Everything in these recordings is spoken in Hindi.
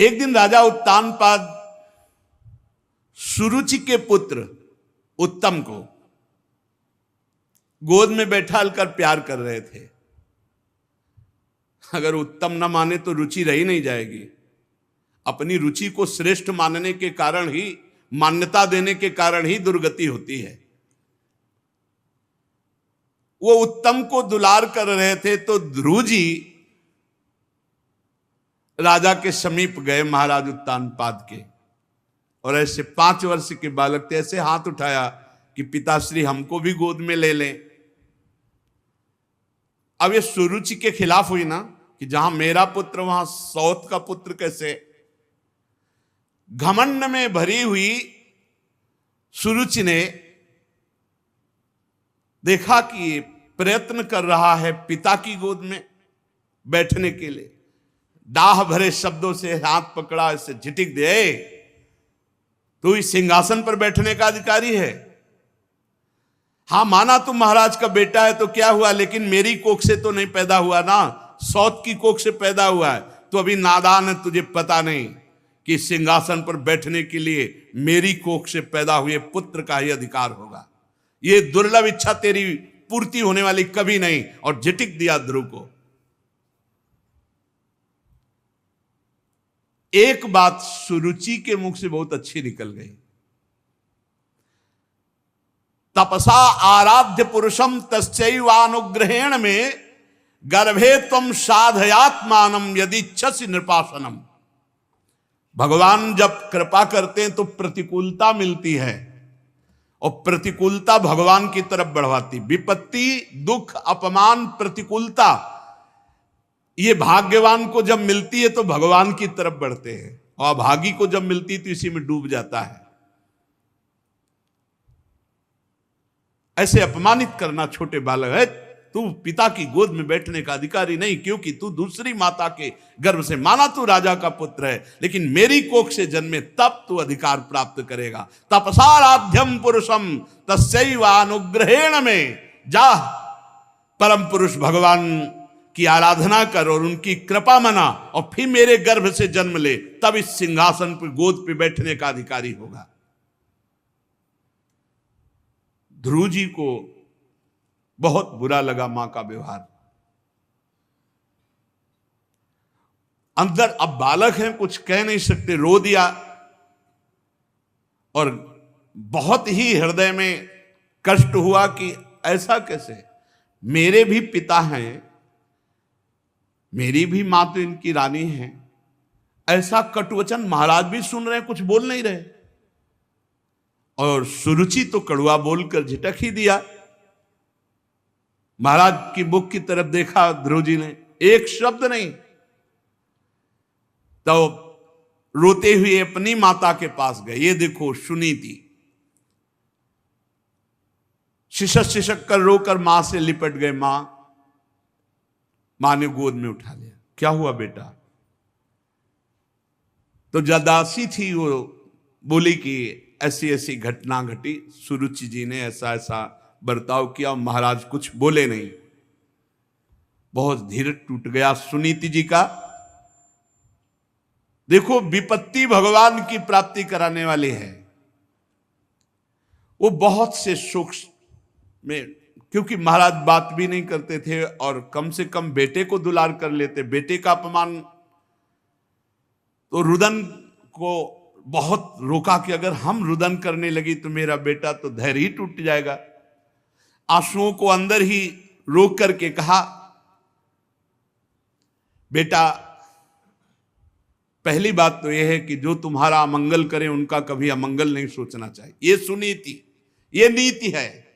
एक दिन राजा उत्तानपाद सुरुचि के पुत्र उत्तम को गोद में बैठाकर प्यार कर रहे थे। अगर उत्तम न माने तो रुचि रही नहीं जाएगी। अपनी रुचि को श्रेष्ठ मानने के कारण ही, मान्यता देने के कारण ही दुर्गति होती है। वो उत्तम को दुलार कर रहे थे तो ध्रुव जी राजा के समीप गए, महाराज उत्तानपाद के, और ऐसे 5 वर्ष के बालक थे, ऐसे हाथ उठाया कि पिताश्री हमको भी गोद में ले लें। अब ये सुरुचि के खिलाफ हुई ना, कि जहां मेरा पुत्र वहां सौत का पुत्र कैसे। घमंड में भरी हुई सुरुचि ने देखा कि प्रयत्न कर रहा है पिता की गोद में बैठने के लिए, दाह भरे शब्दों से हाथ पकड़ा, इसे झिटिक दे, तू इस सिंहासन पर बैठने का अधिकारी है। हां माना तू महाराज का बेटा है तो क्या हुआ, लेकिन मेरी कोख से तो नहीं पैदा हुआ ना, सौत की कोख से पैदा हुआ है। तो अभी नादान है, तुझे पता नहीं कि सिंहासन पर बैठने के लिए मेरी कोख से पैदा हुए पुत्र का ही अधिकार होगा। ये दुर्लभ इच्छा तेरी पूर्ति होने वाली कभी नहीं। और झिटिक दिया ध्रुव को। एक बात सुरुचि के मुख से बहुत अच्छी निकल गई। तपसा आराध्य पुरुषम तस्यैवानुग्रहेण में गर्भे त्वं साधयात्मानम यदिच्छसि नृपासनम। भगवान जब कृपा करते हैं तो प्रतिकूलता मिलती है, और प्रतिकूलता भगवान की तरफ बढ़वाती। विपत्ति, दुख, अपमान, प्रतिकूलता, ये भाग्यवान को जब मिलती है तो भगवान की तरफ बढ़ते हैं, और अभागी को जब मिलती है तो इसी में डूब जाता है। ऐसे अपमानित करना छोटे बालक है, तू पिता की गोद में बैठने का अधिकारी नहीं, क्योंकि तू दूसरी माता के गर्भ से, माना तू राजा का पुत्र है, लेकिन मेरी कोख से जन्मे तब तू अधिकार प्राप्त करेगा। तपसाराध्यम पुरुषम तस्यैवानुग्रहेण में, जा परम पुरुष भगवान की आराधना कर और उनकी कृपा मना, और फिर मेरे गर्भ से जन्म ले, तब इस सिंहासन पर गोद पे बैठने का अधिकारी होगा। ध्रुव जी को बहुत बुरा लगा मां का व्यवहार। अंदर अब बालक हैं, कुछ कह नहीं सकते, रो दिया, और बहुत ही हृदय में कष्ट हुआ कि ऐसा कैसे, मेरे भी पिता हैं, मेरी भी मां तो इनकी रानी है। ऐसा कटुवचन महाराज भी सुन रहे हैं, कुछ बोल नहीं रहे। और सुरुचि तो कड़वा बोलकर झिटक ही दिया। महाराज की मुख की तरफ देखा ध्रुव जी ने, एक शब्द नहीं। तो रोते हुए अपनी माता के पास गए। ये देखो सुनीति, शिशक शिशक कर रोकर मां से लिपट गए। मां ने गोद में उठा लिया। क्या हुआ बेटा? तो जदासी थी, वो बोली कि ऐसी ऐसी घटना घटी, सुरुचि जी ने ऐसा ऐसा बर्ताव किया। महाराज कुछ बोले नहीं। बहुत धीरज टूट गया सुनीति जी का। देखो, विपत्ति भगवान की प्राप्ति कराने वाली है। वो बहुत से शोक में, क्योंकि महाराज बात भी नहीं करते थे और कम से कम बेटे को दुलार कर लेते। बेटे का अपमान तो रुदन को बहुत रोका कि अगर हम रुदन करने लगी तो मेरा बेटा तो धैर्य ही टूट जाएगा। आंसुओं को अंदर ही रोक करके कहा, बेटा पहली बात तो यह है कि जो तुम्हारा अमंगल करे उनका कभी अमंगल नहीं सोचना चाहिए। ये सुनीति, ये नीति है।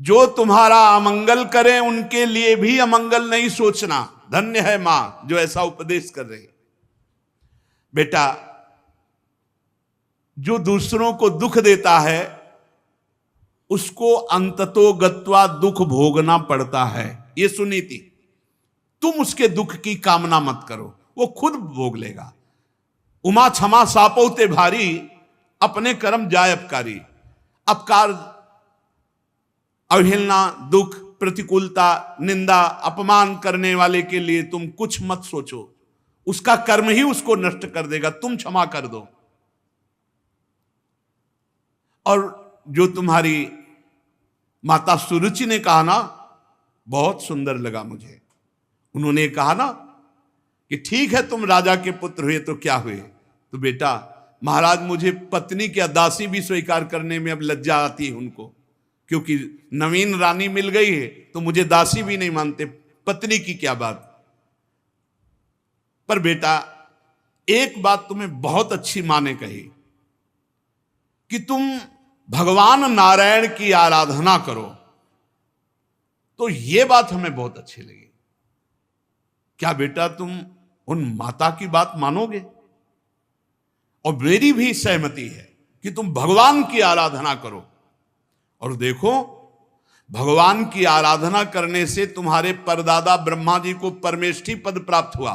जो तुम्हारा अमंगल करे उनके लिए भी अमंगल नहीं सोचना। धन्य है मां जो ऐसा उपदेश कर रही। बेटा, जो दूसरों को दुख देता है उसको अंततो गत्वा दुख भोगना पड़ता है। ये सुनीति। तुम उसके दुख की कामना मत करो, वो खुद भोग लेगा। उमा क्षमा सापौते भारी, अपने कर्म जाय अपकारी। अपकार, अवहेलना, दुख, प्रतिकूलता, निंदा, अपमान करने वाले के लिए तुम कुछ मत सोचो। उसका कर्म ही उसको नष्ट कर देगा, तुम क्षमा कर दो। और जो तुम्हारी माता सुरुचि ने कहा ना, बहुत सुंदर लगा मुझे। उन्होंने कहा ना कि ठीक है तुम राजा के पुत्र हुए तो क्या हुए, तो बेटा महाराज मुझे पत्नी की दासी भी स्वीकार करने में अब लज्जा आती है उनको, क्योंकि नवीन रानी मिल गई है तो मुझे दासी भी नहीं मानते, पत्नी की क्या बात। पर बेटा एक बात तुम्हें बहुत अच्छी मां ने कही कि तुम भगवान नारायण की आराधना करो, तो यह बात हमें बहुत अच्छी लगी। क्या बेटा तुम उन माता की बात मानोगे? और मेरी भी सहमति है कि तुम भगवान की आराधना करो। और देखो भगवान की आराधना करने से तुम्हारे परदादा ब्रह्मा जी को परमेष्ठी पद प्राप्त हुआ,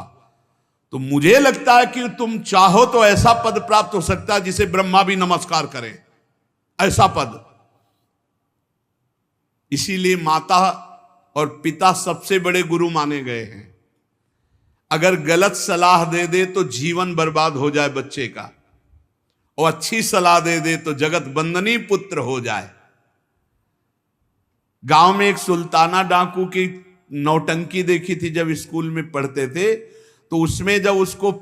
तो मुझे लगता है कि तुम चाहो तो ऐसा पद प्राप्त हो सकता है जिसे ब्रह्मा भी नमस्कार करें, ऐसा पद। इसीलिए माता और पिता सबसे बड़े गुरु माने गए हैं। अगर गलत सलाह दे दे तो जीवन बर्बाद हो जाए बच्चे का, और अच्छी सलाह दे दे तो जगत बंदनी पुत्र हो जाए। गांव में एक सुल्ताना डाकू की नौटंकी देखी थी जब स्कूल में पढ़ते थे, तो उसमें जब उसको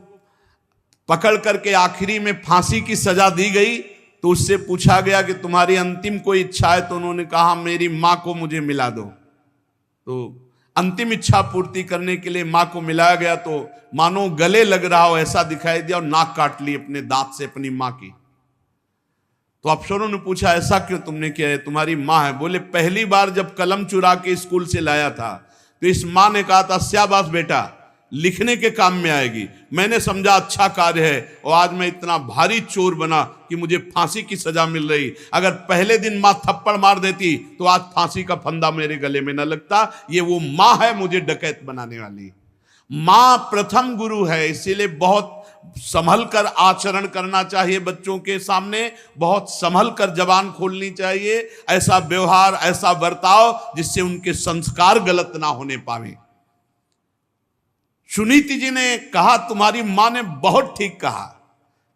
पकड़ करके आखिरी में फांसी की सजा दी गई तो उससे पूछा गया कि तुम्हारी अंतिम कोई इच्छा है, तो उन्होंने कहा मेरी मां को मुझे मिला दो। तो अंतिम इच्छा पूर्ति करने के लिए मां को मिलाया गया, तो मानो गले लग रहा हो ऐसा दिखाई दिया और नाक काट ली अपने दांत से अपनी मां की। तो अफसरों ने पूछा ऐसा क्यों तुमने किया है, तुम्हारी मां है। बोले पहली बार जब कलम चुरा के स्कूल से लाया था तो इस मां ने कहा था शाबाश बेटा लिखने के काम में आएगी, मैंने समझा अच्छा कार्य है, और आज मैं इतना भारी चोर बना कि मुझे फांसी की सजा मिल रही। अगर पहले दिन मां थप्पड़ मार देती तो आज फांसी का फंदा मेरे गले में न लगता। ये वो मां है मुझे डकैत बनाने वाली। मां प्रथम गुरु है, इसीलिए बहुत संभल कर आचरण करना चाहिए बच्चों के सामने, बहुत संभल कर जबान खोलनी चाहिए, ऐसा व्यवहार ऐसा बर्ताव जिससे उनके संस्कार गलत ना होने पावे। सुनीति जी ने कहा तुम्हारी मां ने बहुत ठीक कहा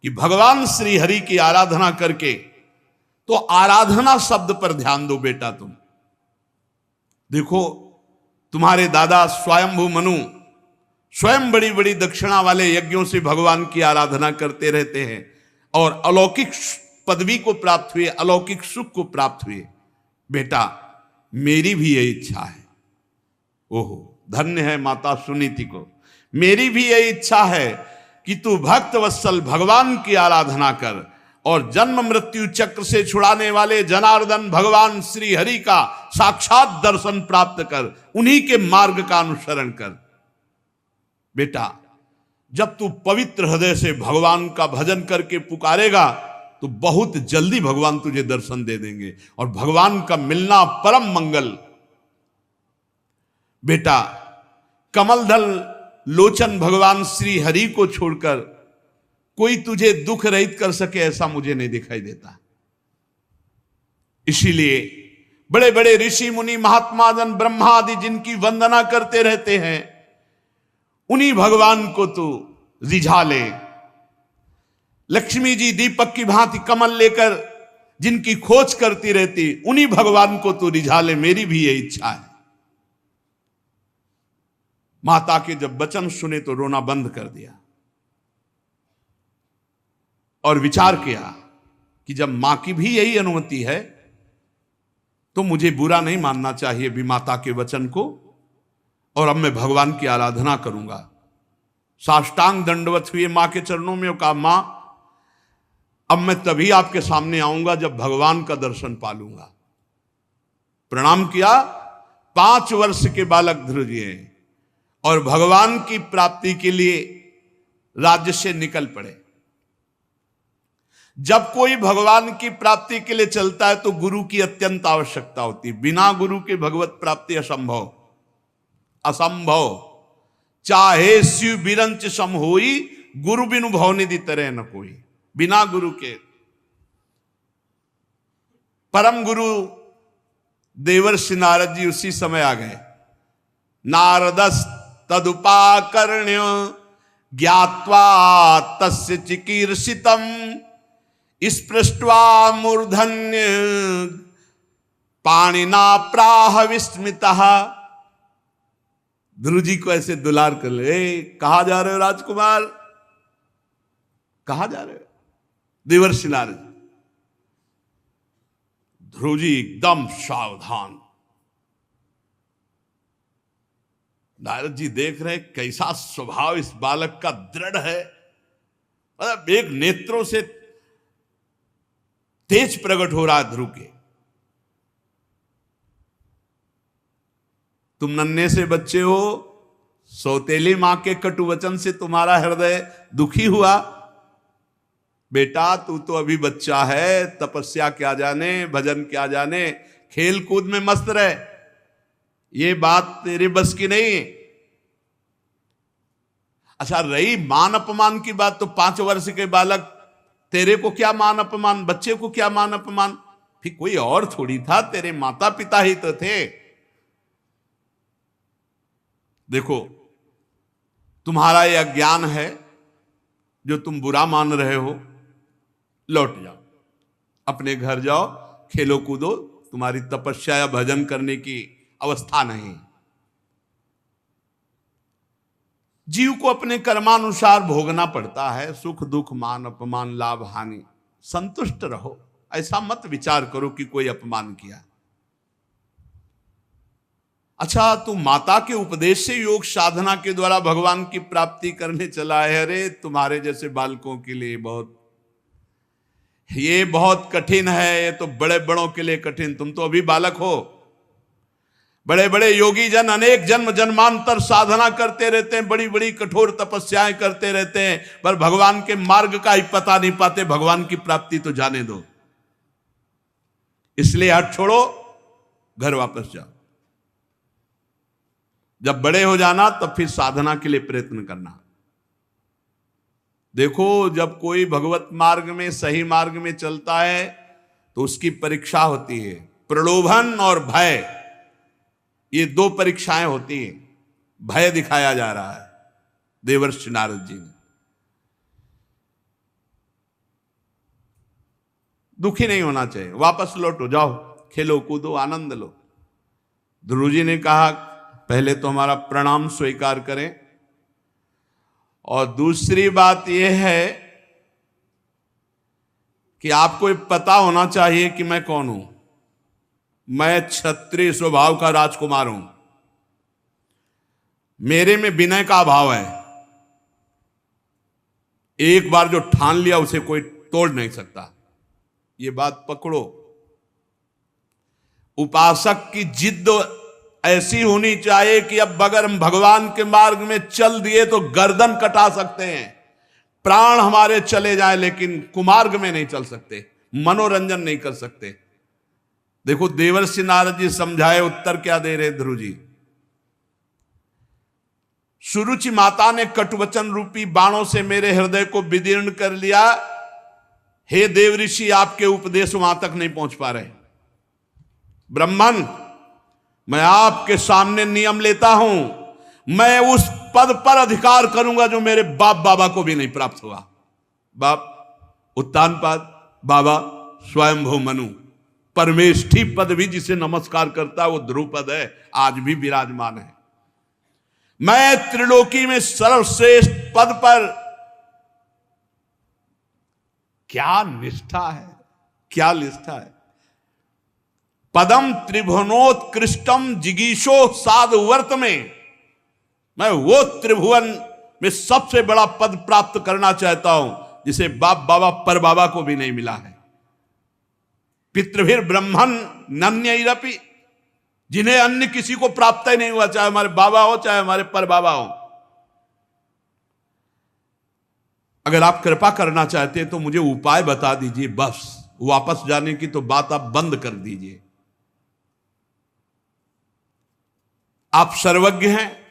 कि भगवान श्री हरि की आराधना करके, तो आराधना शब्द पर ध्यान दो बेटा। तुम देखो तुम्हारे दादा स्वयंभू मनु स्वयं बड़ी बड़ी दक्षिणा वाले यज्ञों से भगवान की आराधना करते रहते हैं और अलौकिक पदवी को प्राप्त हुए, अलौकिक सुख को प्राप्त हुए। बेटा मेरी भी यही इच्छा है। ओहो धन्य है माता सुनीति को। मेरी भी यही इच्छा है कि तू भक्त वत्सल भगवान की आराधना कर और जन्म मृत्यु चक्र से छुड़ाने वाले जनार्दन भगवान श्री हरि का साक्षात दर्शन प्राप्त कर, उन्हीं के मार्ग का अनुसरण कर। बेटा जब तू पवित्र हृदय से भगवान का भजन करके पुकारेगा तो बहुत जल्दी भगवान तुझे दर्शन दे देंगे, और भगवान का मिलना परम मंगल। बेटा कमलदल लोचन भगवान श्री हरि को छोड़कर कोई तुझे दुख रहित कर सके ऐसा मुझे नहीं दिखाई देता। इसीलिए बड़े बड़े ऋषि मुनि महात्मा जन ब्रह्मा आदि जिनकी वंदना करते रहते हैं, उन्हीं भगवान को तू रिझा ले। लक्ष्मी जी दीपक की भांति कमल लेकर जिनकी खोज करती रहती, उन्हीं भगवान को तू रिझा ले। मेरी भी यही इच्छा है। माता के जब वचन सुने तो रोना बंद कर दिया और विचार किया कि जब मां की भी यही अनुमति है तो मुझे बुरा नहीं मानना चाहिए भी माता के वचन को, और अब मैं भगवान की आराधना करूंगा। साष्टांग दंडवत हुए मां के चरणों में और कहा मां अब मैं तभी आपके सामने आऊंगा जब भगवान का दर्शन पालूंगा। प्रणाम किया। 5 वर्ष के बालक ध्रुव जी हैं और भगवान की प्राप्ति के लिए राज्य से निकल पड़े। जब कोई भगवान की प्राप्ति के लिए चलता है तो गुरु की अत्यंत आवश्यकता होती है। बिना गुरु के भगवत प्राप्ति असंभव, असंभव। चाहे शिव बिरंच सम होई, गुरु बिनु भवनिधि तरह न कोई। बिना गुरु के परम गुरु देवर्षि नारद जी उसी समय आ गए। नारदस तदुपाकर्ण्य ज्ञात्वा तस्य चिकीर्षितम स्पृष्ट्वा मूर्धन्य पाणिना प्राह विस्मितः। ध्रुव जी को ऐसे दुलार कर ले, कहा जा रहे हो राजकुमार, कहा जा रहे हो? देवर्षि नारद। ध्रुव जी एकदम सावधान। नारद जी देख रहे कैसा स्वभाव इस बालक का दृढ़ है, मतलब एक नेत्रों से तेज प्रकट हो रहा है ध्रुव के। तुम नन्हे से बच्चे हो, सौतेली मां के कटु वचन से तुम्हारा हृदय दुखी हुआ। बेटा तू तो अभी बच्चा है, तपस्या क्या जाने, भजन क्या जाने, खेल कूद में मस्त रहे, ये बात तेरे बस की नहीं। अच्छा रही मान अपमान की बात, तो 5 वर्ष के बालक, तेरे को क्या मान अपमान, बच्चे को क्या मान अपमान, फिर कोई और थोड़ी था, तेरे माता पिता ही तो थे। देखो तुम्हारा यह अज्ञान है, जो तुम बुरा मान रहे हो, लौट जाओ, अपने घर जाओ, खेलो कूदो, तुम्हारी तपस्या या भजन करने की अवस्था नहीं। जीव को अपने कर्मानुसार भोगना पड़ता है, सुख दुख मान अपमान लाभ हानि, संतुष्ट रहो। ऐसा मत विचार करो कि कोई अपमान किया। अच्छा तू माता के उपदेश से योग साधना के द्वारा भगवान की प्राप्ति करने चला है। अरे तुम्हारे जैसे बालकों के लिए ये बहुत कठिन है, ये तो बड़े बड़ों के लिए कठिन, तुम तो अभी बालक हो। बड़े बड़े योगी जन अनेक जन्म जन्मांतर साधना करते रहते हैं, बड़ी बड़ी कठोर तपस्याएं करते रहते हैं, पर भगवान के मार्ग का ही पता नहीं पाते, भगवान की प्राप्ति तो जाने दो। इसलिए हट छोड़ो, घर वापस जाओ। जब बड़े हो जाना तब फिर साधना के लिए प्रयत्न करना। देखो जब कोई भगवत मार्ग में, सही मार्ग में चलता है तो उसकी परीक्षा होती है, प्रलोभन और भय, ये 2 परीक्षाएं होती हैं। भय दिखाया जा रहा है देवर्षि नारद जी ने। दुखी नहीं होना चाहिए, वापस लौटो, जाओ, खेलो कूदो, आनंद लो। ध्रुव जी ने कहा पहले तो हमारा प्रणाम स्वीकार करें, और दूसरी बात यह है कि आपको पता होना चाहिए कि मैं कौन हूं। मैं क्षत्रिय स्वभाव का राजकुमार हूं, मेरे में विनय का अभाव है। एक बार जो ठान लिया उसे कोई तोड़ नहीं सकता, ये बात पकड़ो। उपासक की जिद ऐसी होनी चाहिए कि अब अगर हम भगवान के मार्ग में चल दिए तो गर्दन कटा सकते हैं, प्राण हमारे चले जाए, लेकिन कुमार्ग में नहीं चल सकते, मनोरंजन नहीं कर सकते। देखो देवर्षि नारद जी समझाए, उत्तर क्या दे रहे ध्रुव जी। सुरुचि माता ने कटुवचन रूपी बाणों से मेरे हृदय को विदीर्ण कर लिया। हे देवऋषि, आपके उपदेश वहां तक नहीं पहुंच पा रहे। ब्राह्मण, मैं आपके सामने नियम लेता हूं, मैं उस पद पर अधिकार करूंगा जो मेरे बाप बाबा को भी नहीं प्राप्त हुआ। बाप उत्तानपाद, बाबा स्वयंभू मनु, परमेष्ठी पद भी जिसे नमस्कार करता है वो ध्रुपद है, आज भी विराजमान है। मैं त्रिलोकी में सर्वश्रेष्ठ पद पर, क्या निष्ठा है, क्या निष्ठा है। पदम त्रिभुवनोत्कृष्टम जिगीषो साधुवर्त में, मैं वो त्रिभुवन में सबसे बड़ा पद प्राप्त करना चाहता हूं जिसे बाप बाबा पर बाबा को भी नहीं मिला है। पितृभिर ब्रह्मन नन्यैरपि, जिन्हें अन्य किसी को प्राप्त ही नहीं हुआ, चाहे हमारे बाबा हो चाहे हमारे पर बाबा हो। अगर आप कृपा करना चाहते हैं तो मुझे उपाय बता दीजिए, बस वापस जाने की तो बात आप बंद कर दीजिए। आप सर्वज्ञ हैं,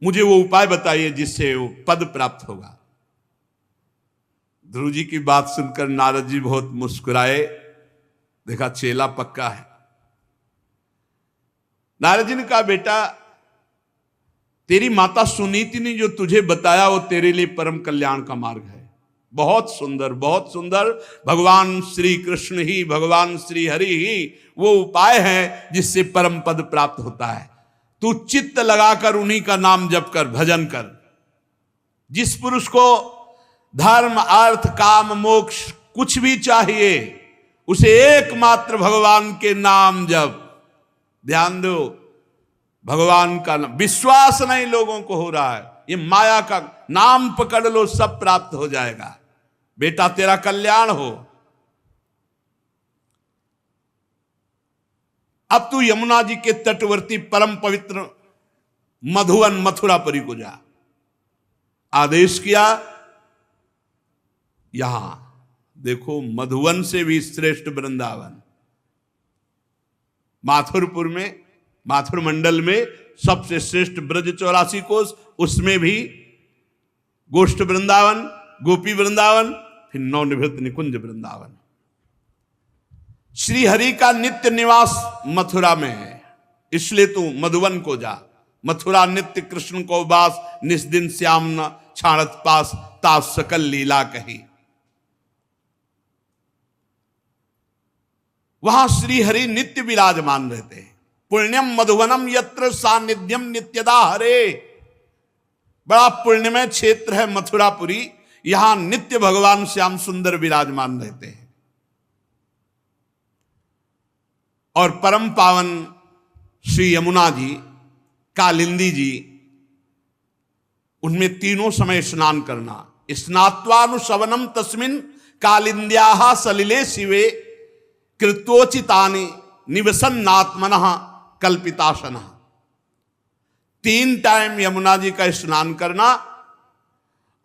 मुझे वो उपाय बताइए जिससे वो पद प्राप्त होगा। ध्रुव जी की बात सुनकर नारद जी बहुत मुस्कुराए, देखा चेला पक्का है। नारद जी ने कहा बेटा तेरी माता सुनीति ने जो तुझे बताया वो तेरे लिए परम कल्याण का मार्ग है। बहुत सुंदर, बहुत सुंदर। भगवान श्री कृष्ण ही, भगवान श्री हरि ही वो उपाय है जिससे परम पद प्राप्त होता है। तू चित्त लगाकर उन्हीं का नाम जप कर, भजन कर। जिस पुरुष को धर्म, अर्थ, काम, मोक्ष कुछ भी चाहिए, उसे एकमात्र भगवान के नाम जप। ध्यान दो, भगवान का नाम। विश्वास नहीं लोगों को हो रहा है, ये माया का नाम पकड़ लो, सब प्राप्त हो जाएगा। बेटा तेरा कल्याण हो। अब तू यमुना जी के तटवर्ती परम पवित्र मधुवन मथुरापुरी को जा। आदेश किया। यहां देखो, मधुवन से भी श्रेष्ठ वृंदावन माथुरपुर में, माथुर मंडल में सबसे श्रेष्ठ ब्रज 84 कोस, उसमें भी गोष्ठ वृंदावन, गोपी वृंदावन, फिर नवनिवृत्त निकुंज वृंदावन। श्री हरि का नित्य निवास मथुरा में है, इसलिए तू मधुवन को जा। मथुरा नित्य कृष्ण को वास, निस्दिन श्याम न छाड़त पास, ता सकल लीला कही। वहां श्री हरि नित्य विराजमान रहते हैं। पुण्यम मधुवनम यत्र सानिध्यम नित्यदा हरे। बड़ा पुण्यमय क्षेत्र है मथुरापुरी, यहां नित्य भगवान श्याम सुंदर विराजमान रहते हैं। और परम पावन श्री यमुना जी, कालिंदी जी, उनमें तीनों समय स्नान करना। स्नात्वानुशवनम तस्मिन कालिंद्याः सलिले शिवे कृत्वोचितानि निवसन्नात्मनः कल्पिताशनः। 3 टाइम यमुना जी का स्नान करना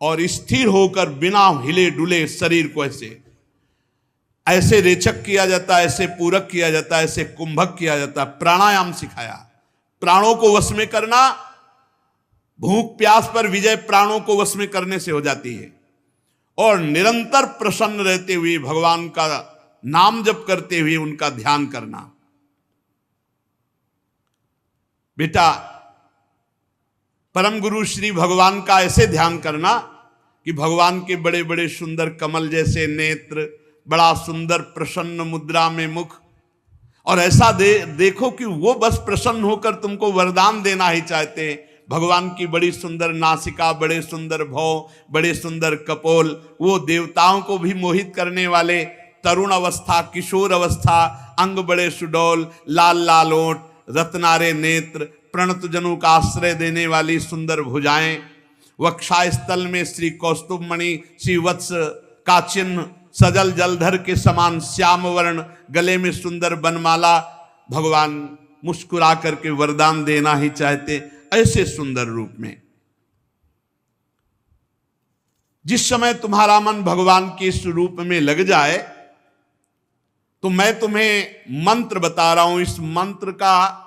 और स्थिर होकर बिना हिले डुले शरीर को ऐसे रेचक किया जाता है, ऐसे पूरक किया जाता है, ऐसे कुंभक किया जाता है। प्राणायाम सिखाया, प्राणों को वश में करना। भूख प्यास पर विजय प्राणों को वश में करने से हो जाती है। और निरंतर प्रसन्न रहते हुए भगवान का नाम जप करते हुए उनका ध्यान करना। बेटा, परम गुरु श्री भगवान का ऐसे ध्यान करना कि भगवान के बड़े बड़े सुंदर कमल जैसे नेत्र, बड़ा सुंदर प्रसन्न मुद्रा में मुख, और ऐसा देखो कि वो बस प्रसन्न होकर तुमको वरदान देना ही चाहते हैं। भगवान की बड़ी सुंदर नासिका, बड़े सुंदर भौं, बड़े सुंदर कपोल, वो देवताओं को भी मोहित करने वाले। तरुण अवस्था, किशोर अवस्था, अंग बड़े सुडौल, लाल लाल ओंठ, रत्नारे नेत्र, प्रणत जनों का आश्रय देने वाली सुंदर भुजाएं, वक्षास्थल में श्री कौस्तुभमणि, श्री वत्स का चिन्ह, सजल जलधर के समान श्याम वर्ण, गले में सुंदर बनमाला। भगवान मुस्कुरा करके वरदान देना ही चाहते, ऐसे सुंदर रूप में। जिस समय तुम्हारा मन भगवान के इस रूप में लग जाए, तो मैं तुम्हें मंत्र बता रहा हूं। इस मंत्र का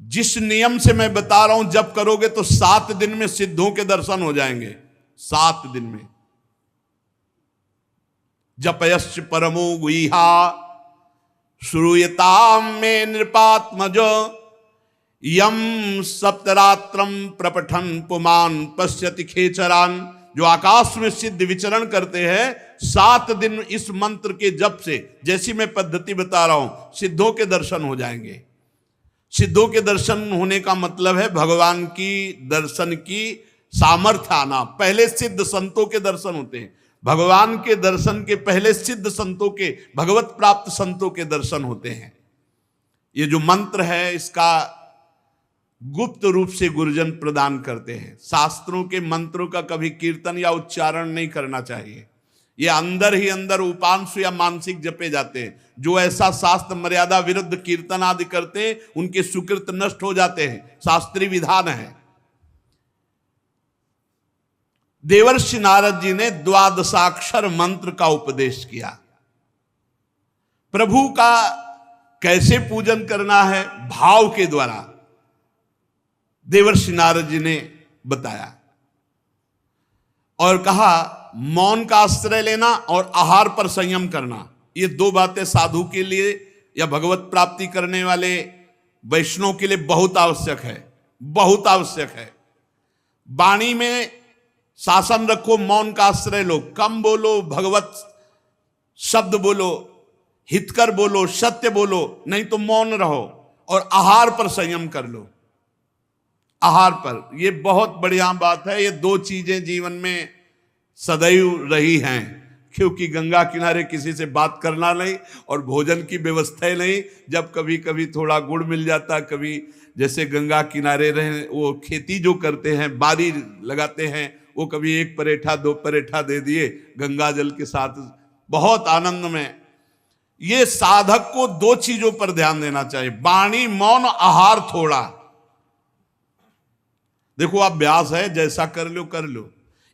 जिस नियम से मैं बता रहा हूं, जब करोगे तो 7 दिन में सिद्धों के दर्शन हो जाएंगे। 7 दिन में। जपयश्च परमो गुहा श्रूयताम में नृपात्मज, यम सप्तरात्रम प्रपठन पुमान पश्यति खेचरान। जो आकाश में सिद्ध विचरण करते हैं, 7 दिन इस मंत्र के जप से, जैसी मैं पद्धति बता रहा हूं, सिद्धों के दर्शन हो जाएंगे। सिद्धों के दर्शन होने का मतलब है भगवान की दर्शन की सामर्थ्य आना। पहले सिद्ध संतों के दर्शन होते हैं। भगवान के दर्शन के पहले सिद्ध संतों के, भगवत प्राप्त संतों के दर्शन होते हैं। ये जो मंत्र है, इसका गुप्त रूप से गुरुजन प्रदान करते हैं। शास्त्रों के मंत्रों का कभी कीर्तन या उच्चारण नहीं करना चाहिए। ये अंदर ही अंदर उपांश या मानसिक जपे जाते हैं। जो ऐसा शास्त्र मर्यादा विरुद्ध कीर्तन आदि करते हैं, उनके सुकृत नष्ट हो जाते हैं। शास्त्रीय विधान है। देवर्षि नारद जी ने 12 मंत्र का उपदेश किया। प्रभु का कैसे पूजन करना है, भाव के द्वारा देवर्षि नारद जी ने बताया और कहा मौन का आश्रय लेना और आहार पर संयम करना। ये 2 बातें साधु के लिए या भगवत प्राप्ति करने वाले वैष्णव के लिए बहुत आवश्यक है, बहुत आवश्यक है। वाणी में शासन रखो, मौन का आश्रय लो, कम बोलो, भगवत शब्द बोलो, हितकर बोलो, सत्य बोलो, नहीं तो मौन रहो। और आहार पर संयम कर लो, आहार पर। ये बहुत बढ़िया बात है। ये दो चीजें जीवन में सदैव रही हैं, क्योंकि गंगा किनारे किसी से बात करना नहीं और भोजन की व्यवस्था नहीं। जब कभी कभी थोड़ा गुड़ मिल जाता, कभी जैसे गंगा किनारे रहे, वो खेती जो करते हैं, बारी लगाते हैं, वो कभी एक परेठा दो परेठा दे दिए गंगा जल के साथ, बहुत आनंद में। ये साधक को दो चीजों पर ध्यान देना चाहिए, वाणी, मौन, आहार थोड़ा। देखो आप व्यास है, जैसा कर लो कर लो,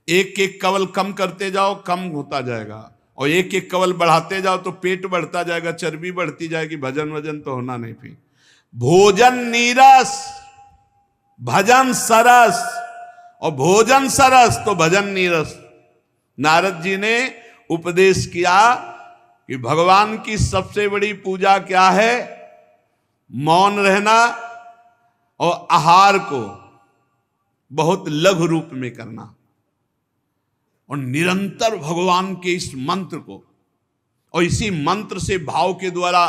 एक एक कवल कम करते जाओ, कम होता जाएगा, और एक एक कवल बढ़ाते जाओ तो पेट बढ़ता जाएगा, चर्बी बढ़ती जाएगी, भजन वजन तो होना नहीं। फिर भोजन नीरस, भजन सरस, और भोजन सरस तो भजन नीरस। नारद जी ने उपदेश किया कि भगवान की सबसे बड़ी पूजा क्या है? मौन रहना और आहार को बहुत लघु रूप में करना, और निरंतर भगवान के इस मंत्र को और इसी मंत्र से भाव के द्वारा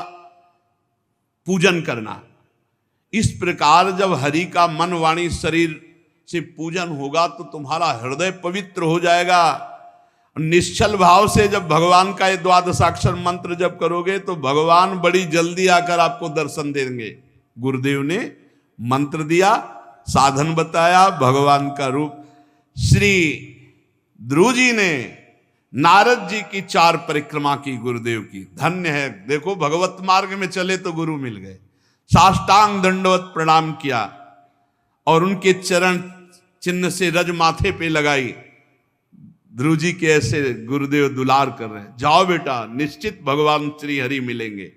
पूजन करना। इस प्रकार जब हरि का मन वाणी शरीर से पूजन होगा तो तुम्हारा हृदय पवित्र हो जाएगा। निश्चल भाव से जब भगवान का ये द्वादशाक्षर मंत्र जब करोगे तो भगवान बड़ी जल्दी आकर आपको दर्शन देंगे। गुरुदेव ने मंत्र दिया, साधन बताया, भगवान का रूप। श्री ध्रुव जी ने नारद जी की 4 परिक्रमा की गुरुदेव की, धन्य है। देखो भगवत मार्ग में चले तो गुरु मिल गए। साष्टांग दंडवत प्रणाम किया और उनके चरण चिन्ह से रज माथे पे लगाई। ध्रुव जी के ऐसे गुरुदेव दुलार कर रहे हैं, जाओ बेटा, निश्चित भगवान श्री हरि मिलेंगे।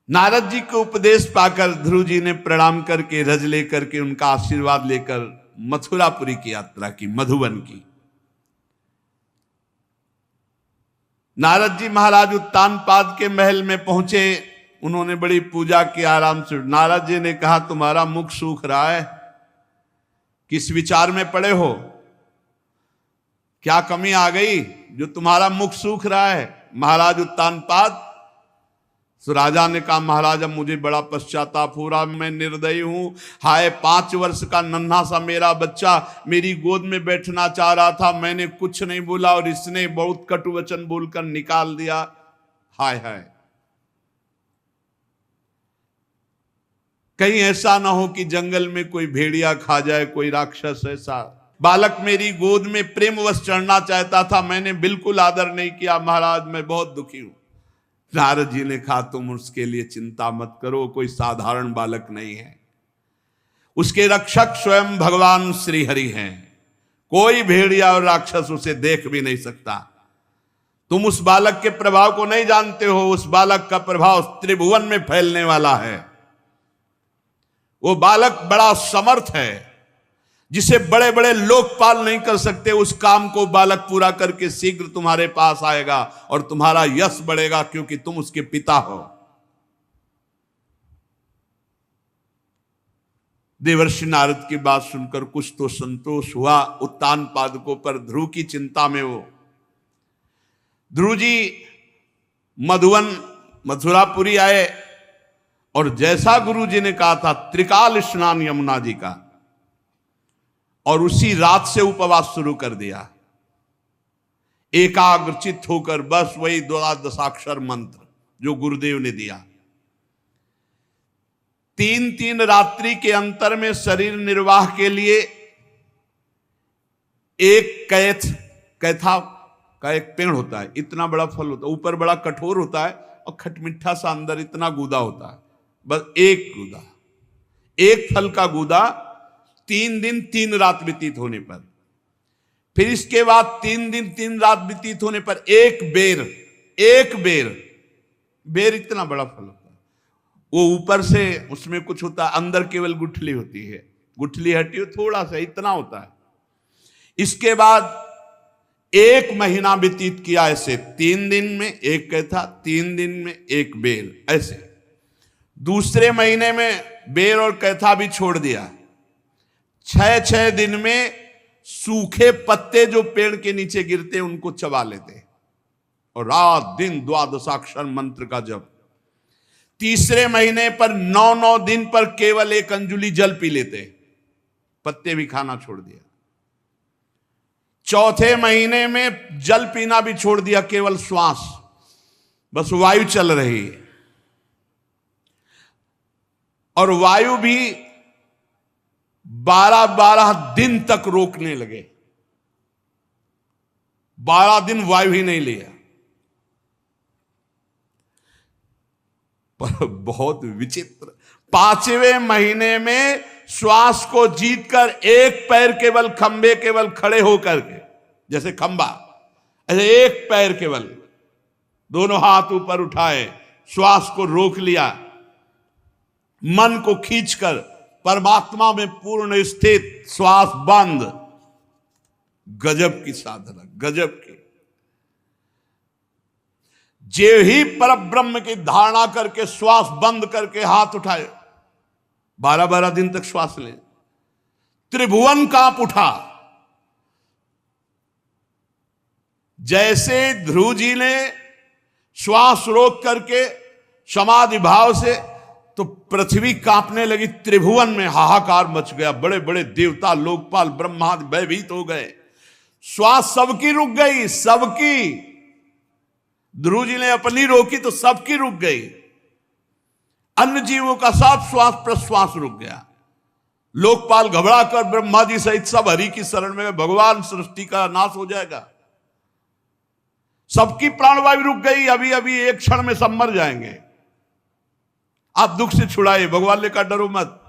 नारद जी को उपदेश पाकर ध्रुव जी ने प्रणाम करके रज लेकर के उनका आशीर्वाद लेकर मथुरापुरी की यात्रा की, मधुबन की। नारद जी महाराज उत्तानपाद के महल में पहुंचे, उन्होंने बड़ी पूजा की आराम से। नारद जी ने कहा, तुम्हारा मुख सूख रहा है, किस विचार में पड़े हो? क्या कमी आ गई जो तुम्हारा मुख सूख रहा है? महाराज उत्तानपाद। तो राजा ने कहा, महाराज अब मुझे बड़ा पश्चाताप हो रहा, मैं निर्दयी हूं। हाय, 5 वर्ष का नन्हा सा मेरा बच्चा मेरी गोद में बैठना चाह रहा था, मैंने कुछ नहीं बोला और इसने बहुत कटु वचन बोलकर निकाल दिया। हाय हाय, कहीं ऐसा ना हो कि जंगल में कोई भेड़िया खा जाए, कोई राक्षस ऐसा। बालक मेरी गोद में प्रेमवश चढ़ना चाहता था, मैंने बिल्कुल आदर नहीं किया, महाराज मैं बहुत दुखी हूं। नारद जी ने कहा, तुम उसके लिए चिंता मत करो, कोई साधारण बालक नहीं है, उसके रक्षक स्वयं भगवान श्री हरि हैं। कोई भेड़िया और राक्षस उसे देख भी नहीं सकता। तुम उस बालक के प्रभाव को नहीं जानते हो, उस बालक का प्रभाव त्रिभुवन में फैलने वाला है। वो बालक बड़ा समर्थ है, जिसे बड़े बड़े लोकपाल नहीं कर सकते, उस काम को बालक पूरा करके शीघ्र तुम्हारे पास आएगा और तुम्हारा यश बढ़ेगा, क्योंकि तुम उसके पिता हो। देवर्षि नारद की बात सुनकर कुछ तो संतोष हुआ उत्तानपादकों पर। ध्रुव की चिंता में वो ध्रुव जी मधुवन मथुरापुरी आए और जैसा गुरु जी ने कहा था, त्रिकाल स्नान यमुना जी का, और उसी रात से उपवास शुरू कर दिया, एकाग्रचित होकर बस वही द्वादशाक्षर मंत्र जो गुरुदेव ने दिया। 3 रात्रि के अंतर में शरीर निर्वाह के लिए एक कैथा का एक पेड़ होता है, इतना बड़ा फल होता है, ऊपर बड़ा कठोर होता है और खटमिठा सा अंदर इतना गूदा होता है। बस एक गूदा, एक फल का गूदा 3 दिन 3 रात व्यतीत होने पर, फिर इसके बाद 3 दिन 3 रात व्यतीत होने पर एक बेर इतना बड़ा फल होता है। वो ऊपर से उसमें कुछ होता है, अंदर केवल गुठली होती है, गुठली हटी हो थोड़ा सा, इतना होता है। इसके बाद 1 महीना व्यतीत किया ऐसे, 3 दिन में एक कैथा, 3 दिन में एक बेर, ऐसे। दूसरे महीने में बेर और कैथा भी छोड़ दिया। 6 दिन में सूखे पत्ते जो पेड़ के नीचे गिरते उनको चबा लेते, और रात दिन द्वादशाक्षर मंत्र का जप। तीसरे महीने पर 9 दिन पर केवल 1 अंजुली जल पी लेते, पत्ते भी खाना छोड़ दिया। चौथे महीने में जल पीना भी छोड़ दिया, केवल श्वास, बस वायु चल रही है, और वायु भी 12 दिन तक रोकने लगे। 12 दिन वायु ही नहीं लिया। पर बहुत विचित्र, 5वें महीने में श्वास को जीतकर एक पैर केवल खंबे केवल खड़े होकर के, जैसे खंबा, ऐसे एक पैर केवल, दोनों हाथ ऊपर उठाए, श्वास को रोक लिया, मन को खींचकर परमात्मा में पूर्ण स्थित, श्वास बंद। गजब की साधना, गजब की। जे ही पर ब्रह्म की धारणा करके श्वास बंद करके हाथ उठाए, 12 दिन तक श्वास ले, त्रिभुवन कांप उठा। जैसे ध्रुव जी ने श्वास रोक करके समाधि भाव से, तो पृथ्वी कांपने लगी, त्रिभुवन में हाहाकार मच गया, बड़े बड़े देवता, लोकपाल, ब्रह्मादि भयभीत हो गए। श्वास सबकी रुक गई, सबकी। ध्रुव जी ने अपनी रोकी तो सबकी रुक गई। अन्य जीवों का सब श्वास प्रश्वास रुक गया। लोकपाल घबरा कर ब्रह्मा जी सहित सब हरि की शरण में, भगवान सृष्टि का नाश हो जाएगा। सबकी प्राणवायु रुक गई, अभी अभी एक क्षण में सब मर जाएंगे। आप दुख से छुड़ाए, भगवान ने कहा डरो मत,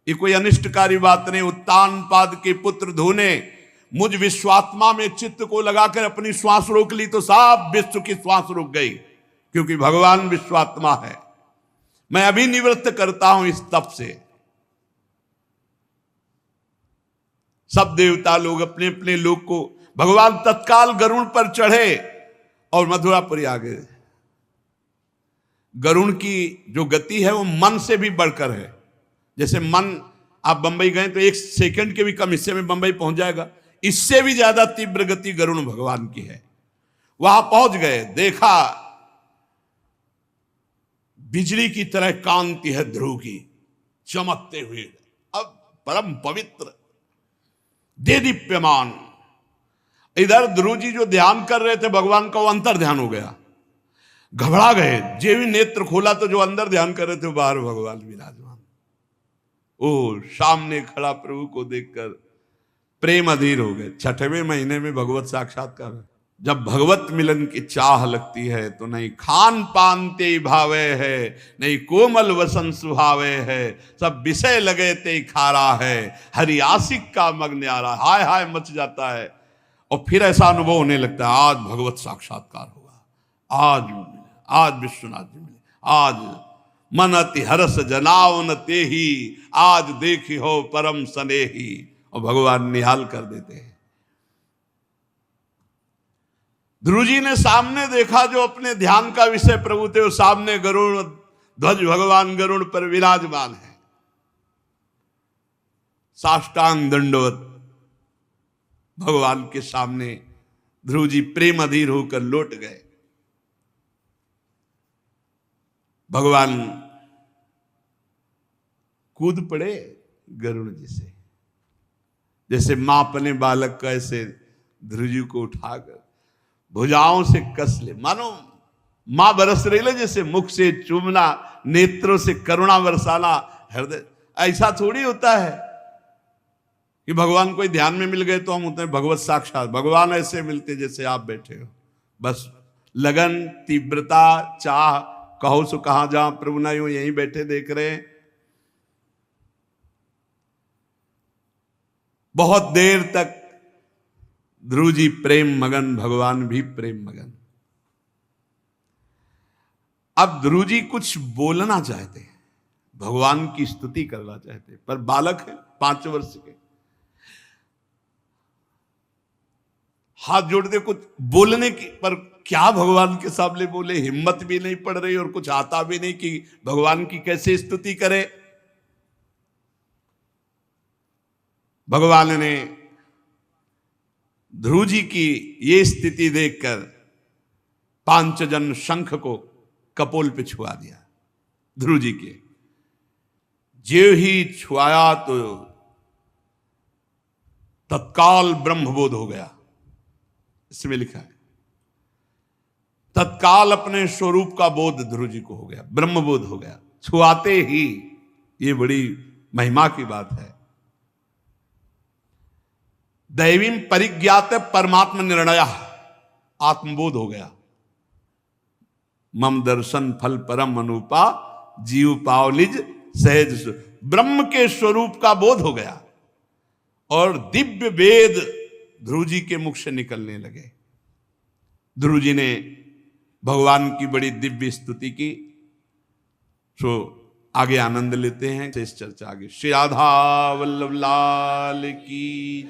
ये कोई अनिष्टकारी बात नहीं। उत्तान पाद के पुत्र ध्रुव ने मुझ विश्वात्मा में चित्त को लगाकर अपनी श्वास रोक ली, तो सब विश्व की श्वास रुक गई, क्योंकि भगवान विश्वात्मा है। मैं अभी निवृत्त करता हूं इस तप से। सब देवता लोग अपने अपने लोग को, भगवान तत्काल गरुड़ पर चढ़े और मथुरापुरी आ गए। गरुड़ की जो गति है वो मन से भी बढ़कर है। जैसे मन, आप बंबई गए तो 1 सेकंड के भी कम हिस्से में बंबई पहुंच जाएगा, इससे भी ज्यादा तीव्र गति गरुड़ भगवान की है। वहां पहुंच गए, देखा बिजली की तरह कांति है ध्रुव की, चमकते हुए, अब परम पवित्र, दे दीप्यमान। इधर ध्रुव जी जो ध्यान कर रहे थे भगवान का, वो अंतर ध्यान हो गया, घबरा गए। जे भी नेत्र खोला तो जो अंदर ध्यान कर रहे थे बाहर भगवान विराजमान। ओ, सामने खड़ा प्रभु को देखकर प्रेम अधीर हो गए। 6वें महीने में भगवत साक्षात्कार। जब भगवत मिलन की चाह लगती है तो नहीं खान पान ते भावे है, नहीं कोमल वसन सुहावे है, सब विषय लगे ते खारा है, हरि आशिक का मग्न आरा, हाय हाय मच जाता है। और फिर ऐसा अनुभव होने लगता है, आज भगवत साक्षात्कार होगा, आज विश्वनाथ जी मिले, आज मन अति हरस जनावन ते ही, आज देखी हो परम स्नेही। और भगवान निहाल कर देते हैं। ध्रुव जी ने सामने देखा जो अपने ध्यान का विषय प्रभु थे, वो सामने गरुड़ ध्वज भगवान गरुड़ पर विराजमान है। साष्टांग दंडवत भगवान के सामने ध्रुव जी प्रेम अधीर होकर लौट गए। भगवान कूद पड़े गरुड़ जी से, जैसे मां अपने बालक का ऐसे ध्रुव जी को उठाकर भुजाओं से कस ले, मानो मां बरस रही ले, जैसे मुख से चूमना, नेत्रों से करुणा बरसाना, हृदय। ऐसा थोड़ी होता है कि भगवान कोई ध्यान में मिल गए तो हम होते हैं भगवत साक्षात। भगवान ऐसे मिलते जैसे आप बैठे हो, बस लगन, तीव्रता, चाह, कहो सो कहां जहां प्रभु ना यूं यहीं बैठे देख रहे हैं। बहुत देर तक ध्रुव जी प्रेम मगन, भगवान भी प्रेम मगन। अब ध्रुव जी कुछ बोलना चाहते हैं, भगवान की स्तुति करना चाहते हैं, पर बालक है 5 वर्ष के। हाथ जोड़ते कुछ बोलने की, पर क्या भगवान के सामने बोले, हिम्मत भी नहीं पड़ रही और कुछ आता भी नहीं कि भगवान की कैसे स्तुति करे। भगवान ने ध्रुव जी की ये स्थिति देखकर पांचजन शंख को कपोल पे छुआ दिया ध्रुव जी के। जे ही छुआया तो तत्काल ब्रह्मबोध हो गया, इसमें लिखा है। तत्काल अपने स्वरूप का बोध ध्रुव जी को हो गया, ब्रह्मबोध हो गया छुआते ही। ये बड़ी महिमा की बात है। दैवीम परिज्ञात परमात्मा निर्णय, आत्मबोध हो गया। मम दर्शन फल परम अनुपा, जीव पावलिज सहज, ब्रह्म के स्वरूप का बोध हो गया और दिव्य वेद ध्रुव जी के मुख से निकलने लगे। ध्रुव जी ने भगवान की बड़ी दिव्य स्तुति की। सो आगे आनंद लेते हैं इस चर्चा आगे। श्री राधा वल्लभ लाल की।